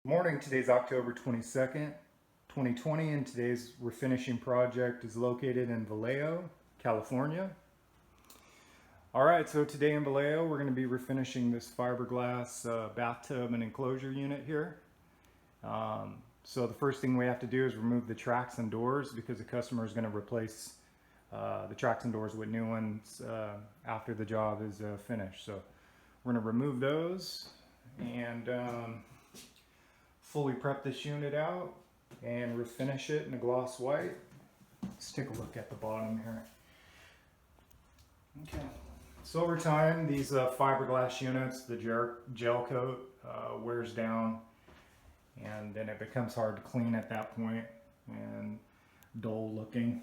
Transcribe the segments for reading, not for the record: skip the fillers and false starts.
Morning, today's October 22nd, 2020, and today's refinishing project is located in Vallejo, California. Alright, so today in Vallejo we're going to be refinishing this fiberglass bathtub and enclosure unit here. So the first thing we have to do is remove the tracks and doors because the customer is going to replace the tracks and doors with new ones after the job is finished. So we're going to remove those and fully prep this unit out and refinish it in a gloss white. Let's take a look at the bottom here. Okay, so over time these fiberglass units, the gel coat wears down and then it becomes hard to clean at that point and dull looking.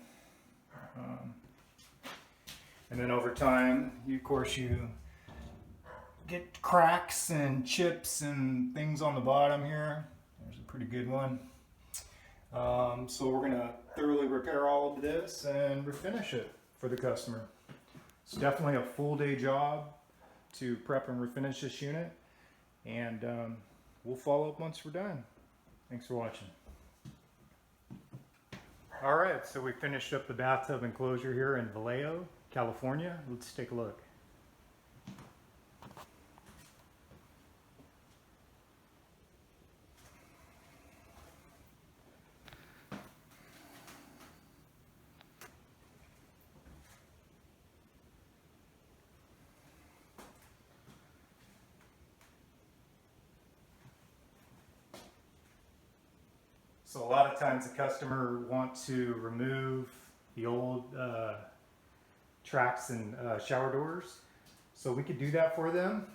And then over time, of course, you get cracks and chips and things on the bottom here. There's a pretty good one. So we're going to thoroughly repair all of this and refinish it for the customer. It's definitely a full day job to prep and refinish this unit, and we'll follow up once we're done. Thanks for watching. Alright, so we finished up the bathtub enclosure here in Vallejo, California. Let's take a look. So a lot of times the customer wants to remove the old tracks and shower doors. So we could do that for them.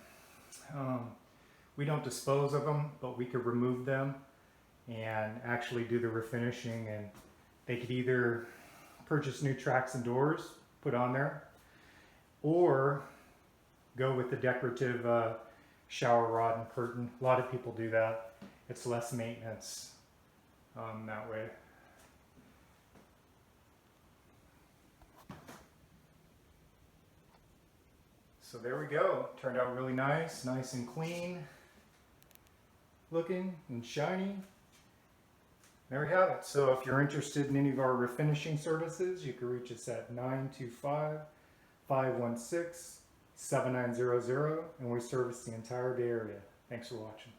We don't dispose of them, but we could remove them and actually do the refinishing, and they could either purchase new tracks and doors, put on there, or go with the decorative shower rod and curtain. A lot of people do that. It's less maintenance that way. So there we go. Turned out really nice and clean looking and shiny. There we have it. So if you're interested in any of our refinishing services, you can reach us at 925-516-7900, and we service the entire Bay Area. Thanks for watching.